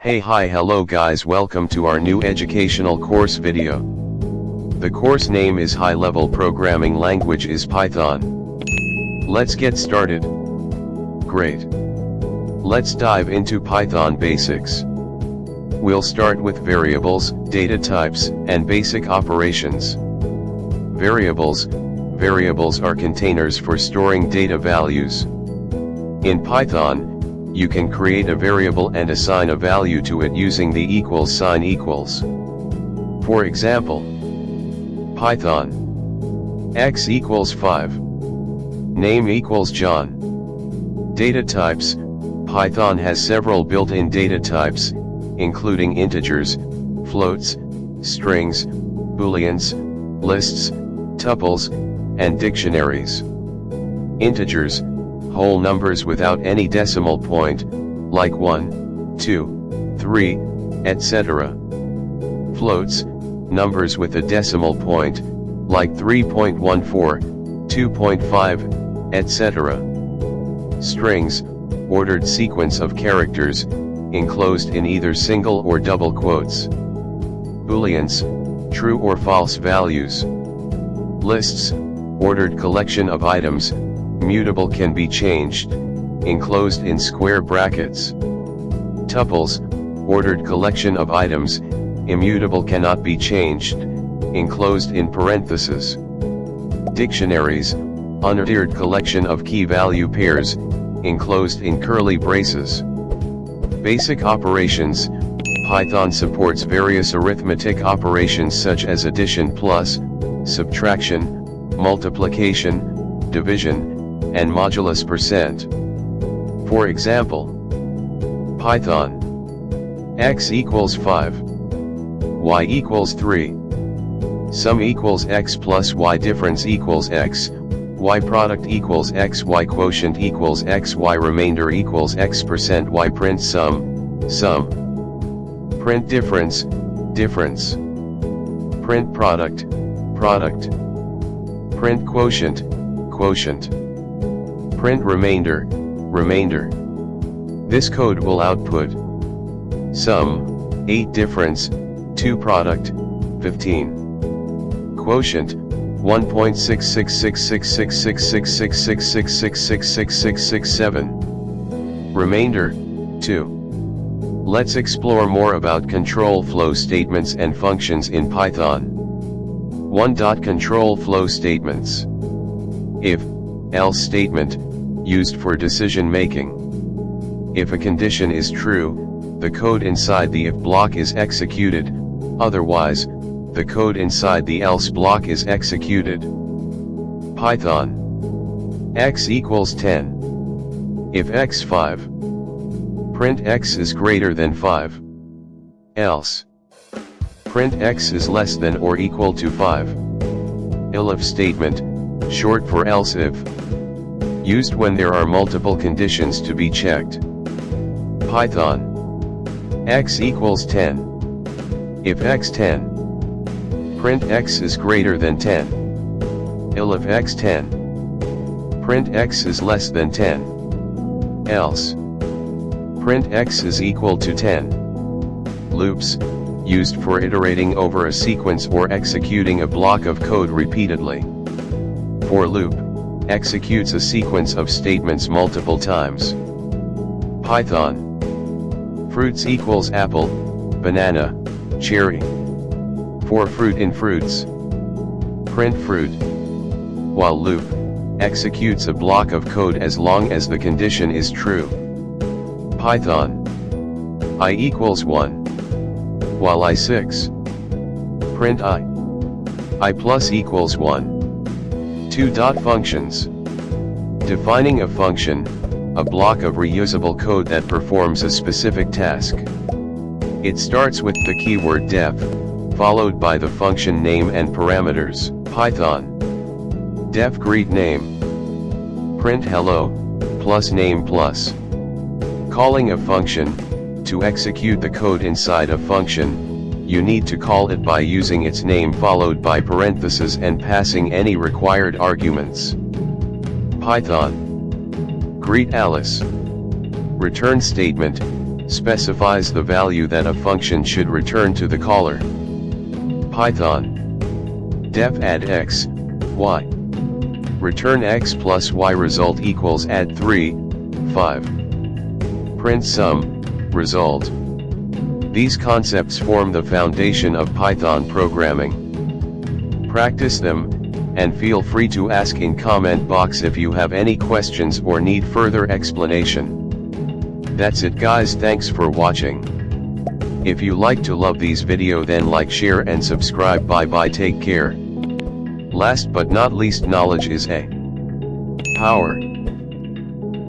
Hey hi hello guys, welcome to our new educational course video. The course name is High Level Programming Language is Python. Let's get started. Great. Let's dive into Python basics. We'll start with variables, data types, and basic operations. Variables. Variables are containers for storing data values. In Python, you can create a variable and assign a value to it using the equals sign equals. For example, Python x equals 5. Name equals John. Data types. Python has several built-in data types, including integers, floats, strings, booleans, lists, tuples, and dictionaries. Integers, whole numbers without any decimal point, like 1, 2, 3, etc. Floats, numbers with a decimal point, like 3.14, 2.5, etc. Strings, ordered sequence of characters, enclosed in either single or double quotes. Booleans, true or false values. Lists, ordered collection of items, mutable can be changed, enclosed in square brackets. Tuples, ordered collection of items, immutable cannot be changed, enclosed in parentheses. Dictionaries, unordered collection of key-value pairs, enclosed in curly braces. Basic operations. Python supports various arithmetic operations such as addition plus, subtraction, multiplication, division, and modulus %. For example, Python x equals 5, y equals 3, sum equals x plus y, difference equals x, y product equals x, y quotient equals x, y remainder equals x %, y print sum, sum, print difference, difference, print product, product, print quotient, quotient, print remainder, remainder. This code will output sum, 8 difference, 2 product, 15. Quotient, 1.66666666666667. Remainder, 2. Let's explore more about control flow statements and functions in Python. 1. Control flow statements. If, else statement, used for decision making. If a condition is true, the code inside the if block is executed, otherwise, the code inside the else block is executed. Python x equals 10. If x 5, print x is greater than 5. Else, print x is less than or equal to 5. Elif statement, short for else if, used when there are multiple conditions to be checked. Python x equals 10. If x 10, print x is greater than 10. Elif x 10, print x is less than 10. Else, print x is equal to 10. Loops, used for iterating over a sequence or executing a block of code repeatedly. For loop, executes a sequence of statements multiple times. Python fruits equals apple, banana, cherry. For fruit in fruits, print fruit. While loop, executes a block of code as long as the condition is true. Python I equals 1. While I 6, print I plus equals 1. 2. Functions. Defining a function, a block of reusable code that performs a specific task. It starts with the keyword def, followed by the function name and parameters. Python def greet name, print hello, plus name plus. Calling a function, to execute the code inside a function, you need to call it by using its name followed by parentheses and passing any required arguments. Python greet Alice. Return statement, specifies the value that a function should return to the caller. Python. Def add x, y. Return x plus y result equals add 3, 5. Print sum, result. These concepts form the foundation of Python programming. Practice them, and feel free to ask in comment box if you have any questions or need further explanation. That's it guys, thanks for watching. If you like to love these video then like, share and subscribe. Bye bye, take care. Last but not least, knowledge is a power.